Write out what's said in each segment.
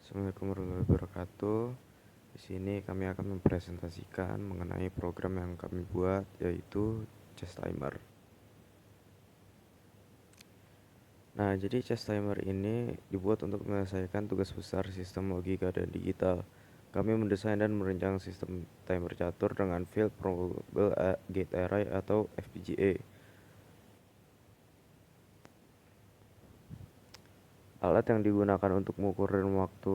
Assalamualaikum warahmatullahi wabarakatuh. Di sini kami akan mempresentasikan mengenai program yang kami buat, yaitu Chess Timer. Nah, jadi Chess Timer ini dibuat untuk menyelesaikan tugas besar sistem logika dan digital. Kami mendesain dan merancang sistem timer catur dengan Field Programmable Gate Array atau FPGA. Alat yang digunakan untuk mengukur waktu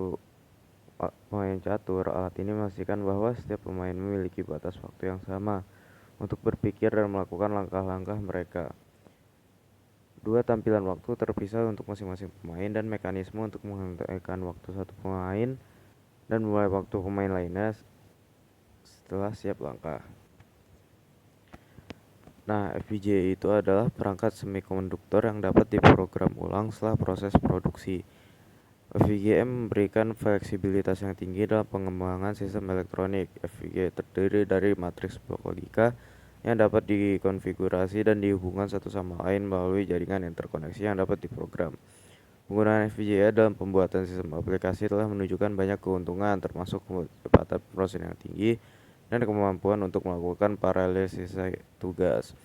pemain catur. Alat ini memastikan bahwa setiap pemain memiliki batas waktu yang sama untuk berpikir dan melakukan langkah-langkah mereka. Dua tampilan waktu terpisah untuk masing-masing pemain dan mekanisme untuk menghentikan waktu satu pemain dan mulai waktu pemain lainnya setelah siap langkah. Nah, FPGA itu adalah perangkat semikonduktor yang dapat diprogram ulang setelah proses produksi. FPGA memberikan fleksibilitas yang tinggi dalam pengembangan sistem elektronik. FPGA terdiri dari matriks blok logika yang dapat dikonfigurasi dan dihubungkan satu sama lain melalui jaringan interkoneksi yang dapat diprogram. Penggunaan FPGA dalam pembuatan sistem aplikasi telah menunjukkan banyak keuntungan, termasuk kecepatan proses yang tinggi dan kemampuan untuk melakukan paralelisasi tugas.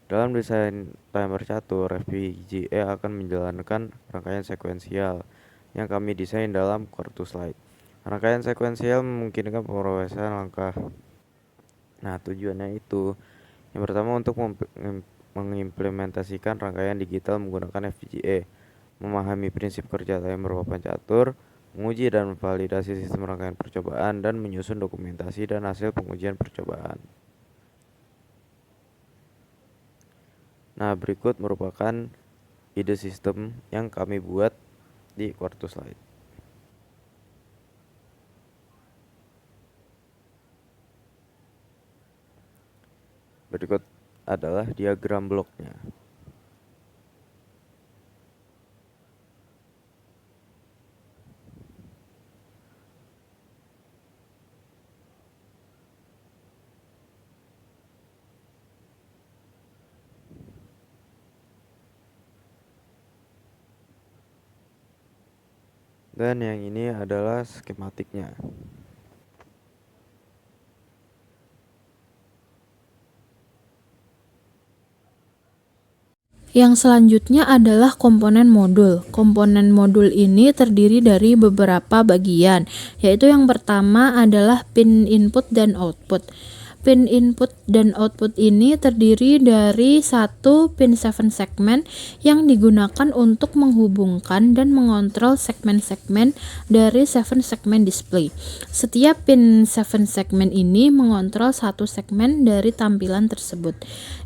Dalam desain timer catur, FPGA akan menjalankan rangkaian sekuensial yang kami desain dalam kartu slide. Rangkaian sekuensial memungkinkan pemrosesan langkah. Nah, tujuannya itu yang pertama untuk mengimplementasikan rangkaian digital menggunakan FPGA, memahami prinsip kerja timer papan catur, menguji dan memvalidasi sistem rangkaian percobaan, dan menyusun dokumentasi dan hasil pengujian percobaan. Nah, berikut merupakan ide sistem yang kami buat di kartu slide. Berikut adalah diagram bloknya. Dan yang ini adalah skematiknya. Yang selanjutnya adalah komponen modul. Komponen modul ini terdiri dari beberapa bagian, yaitu yang pertama adalah pin input dan output. Pin input dan output ini terdiri dari satu pin 7 segmen yang digunakan untuk menghubungkan dan mengontrol segmen-segmen dari 7 segmen display. Setiap pin 7 segmen ini mengontrol satu segmen dari tampilan tersebut.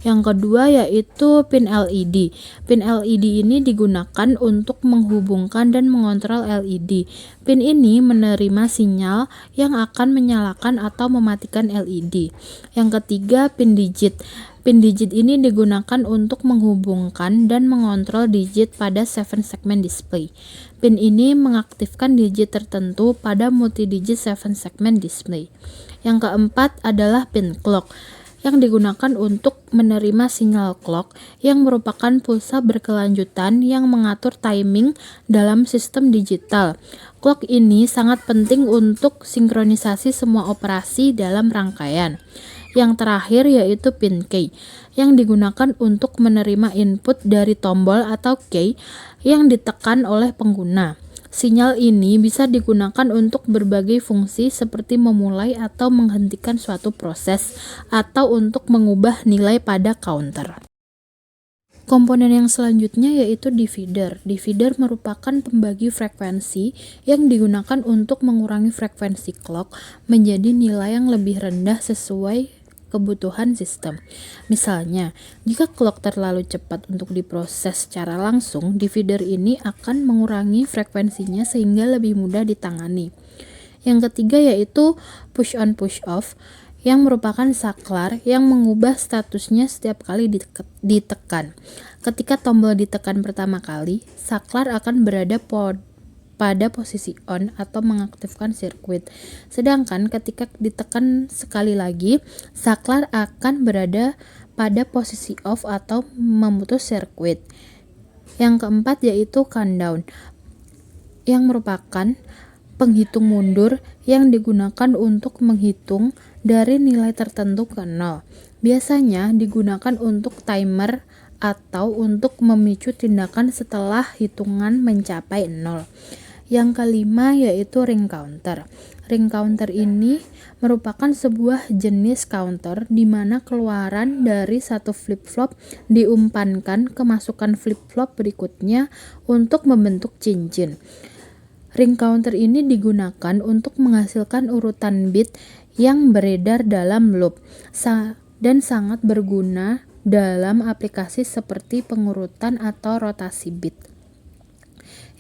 Yang kedua yaitu pin LED. Pin LED ini digunakan untuk menghubungkan dan mengontrol LED. Pin ini menerima sinyal yang akan menyalakan atau mematikan LED. Yang ketiga, pin digit. Pin digit ini digunakan untuk menghubungkan dan mengontrol digit pada 7 segmen display. Pin ini mengaktifkan digit tertentu pada multi-digit 7 segmen display. Yang keempat adalah pin clock yang digunakan untuk menerima sinyal clock yang merupakan pulsa berkelanjutan yang mengatur timing dalam sistem digital. Clock ini sangat penting untuk sinkronisasi semua operasi dalam rangkaian. Yang terakhir yaitu pin key yang digunakan untuk menerima input dari tombol atau key yang ditekan oleh pengguna. Sinyal ini bisa digunakan untuk berbagai fungsi seperti memulai atau menghentikan suatu proses atau untuk mengubah nilai pada counter. Komponen yang selanjutnya yaitu divider. Divider merupakan pembagi frekuensi yang digunakan untuk mengurangi frekuensi clock menjadi nilai yang lebih rendah sesuai kebutuhan sistem. Misalnya, jika clock terlalu cepat untuk diproses secara langsung, divider ini akan mengurangi frekuensinya sehingga lebih mudah ditangani. Yang ketiga yaitu push on push off yang merupakan saklar yang mengubah statusnya setiap kali ditekan. Ketika tombol ditekan pertama kali, saklar akan berada pada posisi on atau mengaktifkan sirkuit. Sedangkan ketika ditekan sekali lagi, saklar akan berada pada posisi off atau memutus sirkuit. Yang keempat yaitu countdown yang merupakan penghitung mundur yang digunakan untuk menghitung dari nilai tertentu ke 0. Biasanya digunakan untuk timer atau untuk memicu tindakan setelah hitungan mencapai 0. Yang kelima yaitu ring counter. Ring counter ini merupakan sebuah jenis counter di mana keluaran dari satu flip-flop diumpankan ke masukan flip-flop berikutnya untuk membentuk cincin. Ring counter ini digunakan untuk menghasilkan urutan bit yang beredar dalam loop dan sangat berguna dalam aplikasi seperti pengurutan atau rotasi bit.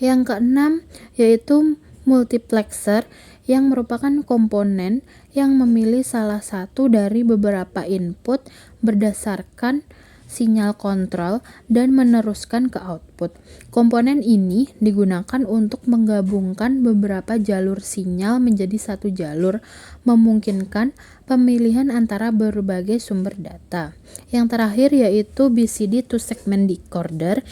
Yang keenam yaitu multiplexer yang merupakan komponen yang memilih salah satu dari beberapa input berdasarkan sinyal kontrol dan meneruskan ke output. Komponen ini digunakan untuk menggabungkan beberapa jalur sinyal menjadi satu jalur, memungkinkan pemilihan antara berbagai sumber data. Yang terakhir yaitu BCD to segment decoder.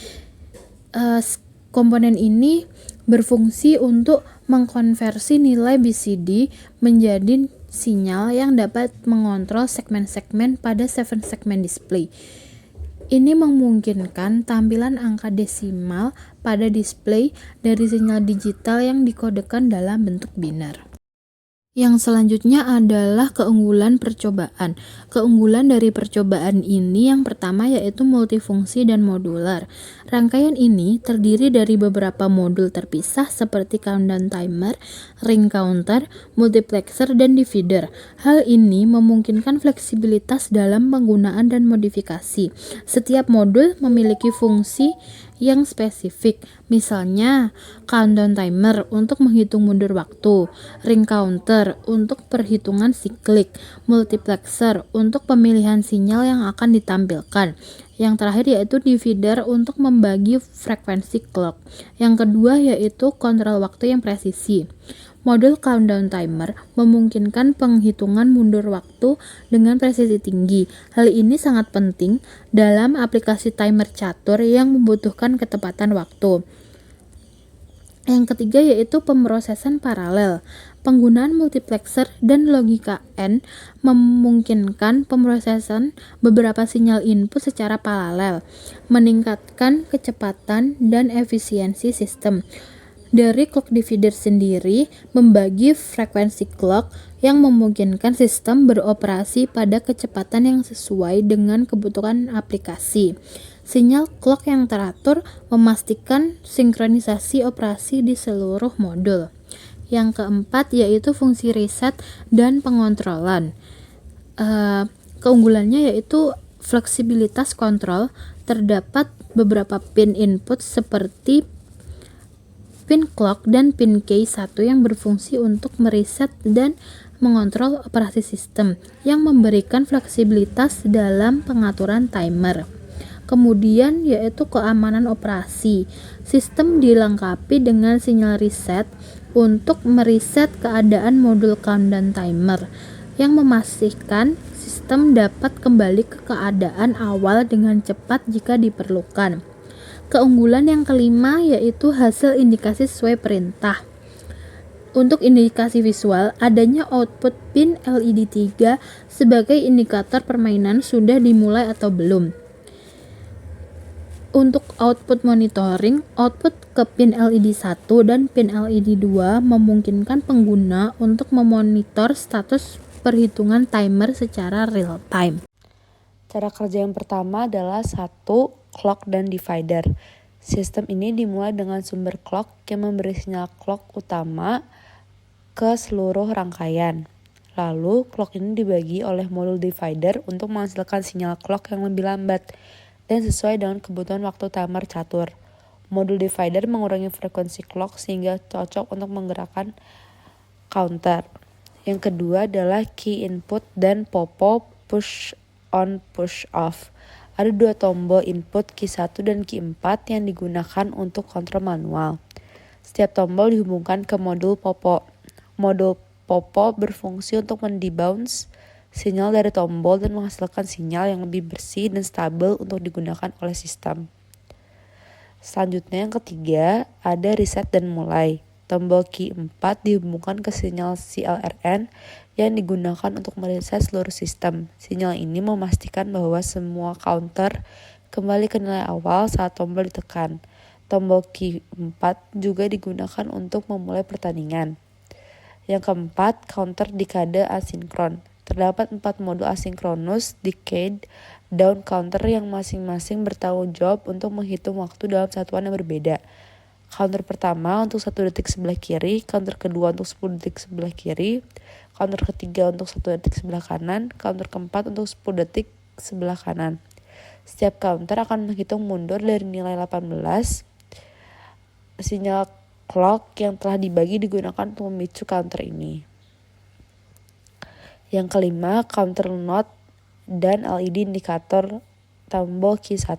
Komponen ini berfungsi untuk mengkonversi nilai BCD menjadi sinyal yang dapat mengontrol segmen-segmen pada 7 segmen display. Ini memungkinkan tampilan angka desimal pada display dari sinyal digital yang dikodekan dalam bentuk binar. Yang selanjutnya adalah keunggulan percobaan. Keunggulan dari percobaan ini yang pertama yaitu multifungsi dan modular. Rangkaian ini terdiri dari beberapa modul terpisah seperti countdown timer, ring counter, multiplexer, dan divider. Hal ini memungkinkan fleksibilitas dalam penggunaan dan modifikasi. Setiap modul memiliki fungsi yang spesifik, misalnya countdown timer untuk menghitung mundur waktu, ring counter untuk perhitungan siklik, multiplexer untuk pemilihan sinyal yang akan ditampilkan. Yang terakhir yaitu divider untuk membagi frekuensi clock. Yang kedua yaitu kontrol waktu yang presisi. Modul countdown timer memungkinkan penghitungan mundur waktu dengan presisi tinggi. Hal ini sangat penting dalam aplikasi timer catur yang membutuhkan ketepatan waktu. Yang ketiga yaitu pemrosesan paralel. Penggunaan multiplexer dan logika AND memungkinkan pemrosesan beberapa sinyal input secara paralel, meningkatkan kecepatan dan efisiensi sistem. Dari clock divider sendiri membagi frekuensi clock yang memungkinkan sistem beroperasi pada kecepatan yang sesuai dengan kebutuhan aplikasi. Sinyal clock yang teratur memastikan sinkronisasi operasi di seluruh modul. Yang keempat yaitu fungsi reset dan pengontrolan. Keunggulannya yaitu fleksibilitas kontrol. Terdapat beberapa pin input seperti pin clock dan pin K1 yang berfungsi untuk mereset dan mengontrol operasi sistem yang memberikan fleksibilitas dalam pengaturan timer. Kemudian yaitu keamanan operasi. Sistem dilengkapi dengan sinyal reset untuk mereset keadaan modul countdown timer yang memastikan sistem dapat kembali ke keadaan awal dengan cepat jika diperlukan. Keunggulan yang kelima yaitu hasil indikasi sesuai perintah. Untuk indikasi visual, adanya output pin LED 3 sebagai indikator permainan sudah dimulai atau belum. Untuk output monitoring, output ke pin LED 1 dan pin LED 2 memungkinkan pengguna untuk memonitor status perhitungan timer secara real time. Cara kerja yang pertama adalah clock dan divider. Sistem ini dimulai dengan sumber clock yang memberi sinyal clock utama ke seluruh rangkaian. Lalu clock ini dibagi oleh modul divider untuk menghasilkan sinyal clock yang lebih lambat dan sesuai dengan kebutuhan waktu timer catur. Modul divider mengurangi frekuensi clock sehingga cocok untuk menggerakkan counter. Yang kedua adalah key input dan popo push on push off. Ada dua tombol input Q1 dan Q4 yang digunakan untuk kontrol manual. Setiap tombol dihubungkan ke modul popo. Modul popo berfungsi untuk mendibounce sinyal dari tombol dan menghasilkan sinyal yang lebih bersih dan stabil untuk digunakan oleh sistem. Selanjutnya yang ketiga ada reset dan mulai. Tombol key 4 dihubungkan ke sinyal CLRN yang digunakan untuk mereset seluruh sistem. Sinyal ini memastikan bahwa semua counter kembali ke nilai awal saat tombol ditekan. Tombol key 4 juga digunakan untuk memulai pertandingan. Yang keempat, counter dekade asinkron. Terdapat 4 modul asinkronus decade down counter yang masing-masing bertanggung jawab untuk menghitung waktu dalam satuan yang berbeda. Counter pertama untuk 1 detik sebelah kiri, counter kedua untuk 10 detik sebelah kiri, counter ketiga untuk 1 detik sebelah kanan, counter keempat untuk 10 detik sebelah kanan. Setiap counter akan menghitung mundur dari nilai 18. Sinyal clock yang telah dibagi digunakan untuk memicu counter ini. Yang kelima, counter not dan LED indikator tombol key 1.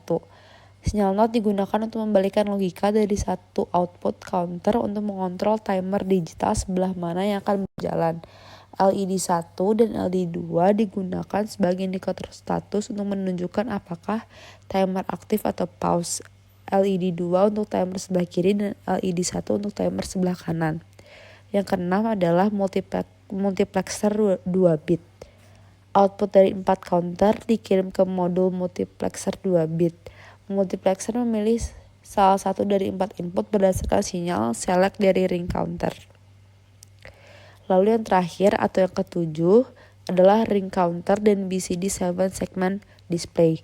Sinyal not digunakan untuk membalikan logika dari satu output counter untuk mengontrol timer digital sebelah mana yang akan berjalan. LED 1 dan LED 2 digunakan sebagai indikator status untuk menunjukkan apakah timer aktif atau pause. LED 2 untuk timer sebelah kiri dan LED 1 untuk timer sebelah kanan. Yang keenam adalah multiplexer 2 bit. Output dari 4 counter dikirim ke modul multiplexer 2 bit. Multiplexer memilih salah satu dari 4 input berdasarkan sinyal select dari ring counter. Lalu yang terakhir atau yang ketujuh adalah ring counter dan BCD 7 segment display.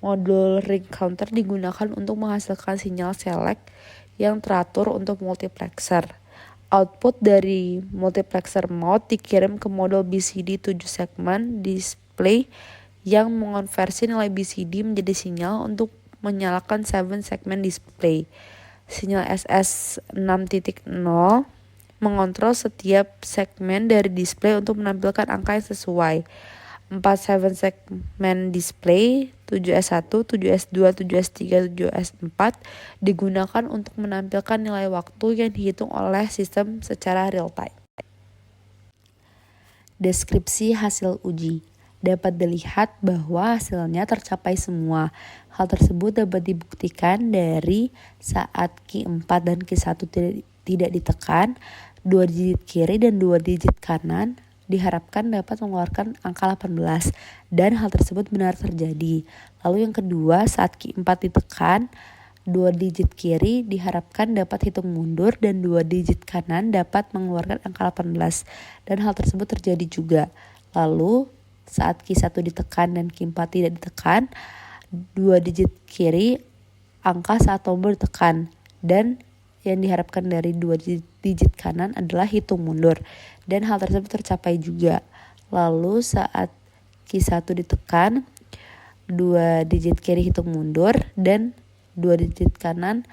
Modul ring counter digunakan untuk menghasilkan sinyal select yang teratur untuk multiplexer. Output dari multiplexer mode dikirim ke modul BCD 7 segment display yang mengonversi nilai BCD menjadi sinyal untuk menyalakan 7 segment display. Sinyal SS 6.0 mengontrol setiap segmen dari display untuk menampilkan angka yang sesuai. 4 7 segmen display 7S1, 7S2, 7S3, 7S4 digunakan untuk menampilkan nilai waktu yang dihitung oleh sistem secara real time. Deskripsi hasil uji. Dapat dilihat bahwa hasilnya tercapai semua. Hal tersebut dapat dibuktikan dari saat key 4 dan key 1 tidak ditekan, 2 digit kiri dan 2 digit kanan diharapkan dapat mengeluarkan angka 18 dan hal tersebut benar terjadi. Lalu yang kedua, saat key 4 ditekan, 2 digit kiri diharapkan dapat hitung mundur dan 2 digit kanan dapat mengeluarkan angka 18 dan hal tersebut terjadi juga. Lalu saat key 1 ditekan dan key 4 tidak ditekan, 2 digit kiri angka saat tombol ditekan dan yang diharapkan dari 2 digit kanan adalah hitung mundur dan hal tersebut tercapai juga. Lalu saat key 1 ditekan, 2 digit kiri hitung mundur dan 2 digit kanan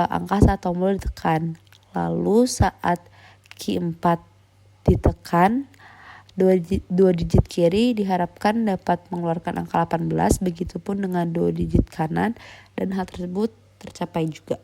angka saat tombol ditekan. Lalu saat key 4 ditekan, 2 digit kiri diharapkan dapat mengeluarkan angka 18, begitupun dengan 2 digit kanan dan hal tersebut tercapai juga.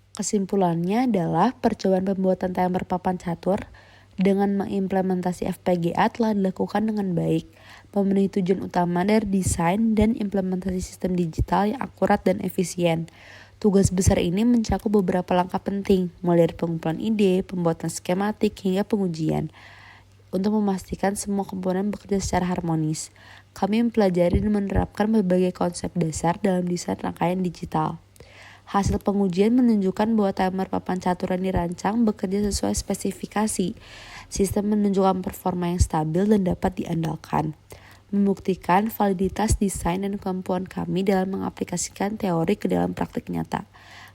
Kesimpulannya adalah percobaan pembuatan timer papan catur Dengan mengimplementasi FPGA telah dilakukan dengan baik, memenuhi tujuan utama dari desain dan implementasi sistem digital yang akurat dan efisien. Tugas besar ini mencakup beberapa langkah penting, mulai dari pengumpulan ide, pembuatan skematik, hingga pengujian. Untuk memastikan semua komponen bekerja secara harmonis, kami mempelajari dan menerapkan berbagai konsep dasar dalam desain rangkaian digital. Hasil pengujian menunjukkan bahwa timer papan catur yang dirancang bekerja sesuai spesifikasi. Sistem menunjukkan performa yang stabil dan dapat diandalkan, membuktikan validitas desain dan kemampuan kami dalam mengaplikasikan teori ke dalam praktik nyata.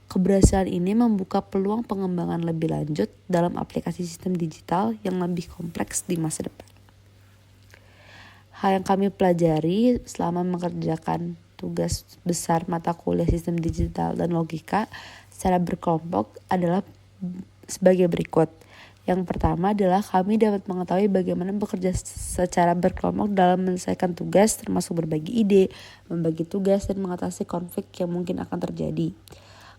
Keberhasilan ini membuka peluang pengembangan lebih lanjut dalam aplikasi sistem digital yang lebih kompleks di masa depan. Hal yang kami pelajari selama mengerjakan tugas besar mata kuliah sistem digital dan logika secara berkelompok adalah sebagai berikut. Yang pertama adalah kami dapat mengetahui bagaimana bekerja secara berkelompok dalam menyelesaikan tugas, termasuk berbagi ide, membagi tugas, dan mengatasi konflik yang mungkin akan terjadi.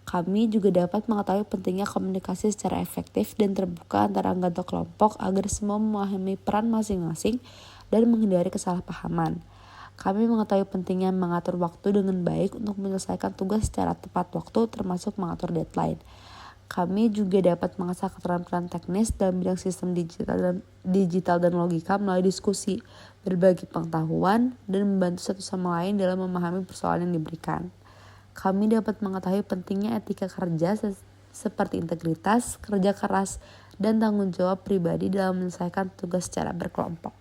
Kami juga dapat mengetahui pentingnya komunikasi secara efektif dan terbuka antara anggota kelompok agar semua memahami peran masing-masing dan menghindari kesalahpahaman. Kami mengetahui pentingnya mengatur waktu dengan baik untuk menyelesaikan tugas secara tepat waktu, termasuk mengatur deadline. Kami juga dapat mengasah keterampilan teknis dalam bidang sistem digital dan logika melalui diskusi, berbagi pengetahuan, dan membantu satu sama lain dalam memahami persoalan yang diberikan. Kami dapat mengetahui pentingnya etika kerja seperti integritas, kerja keras, dan tanggung jawab pribadi dalam menyelesaikan tugas secara berkelompok.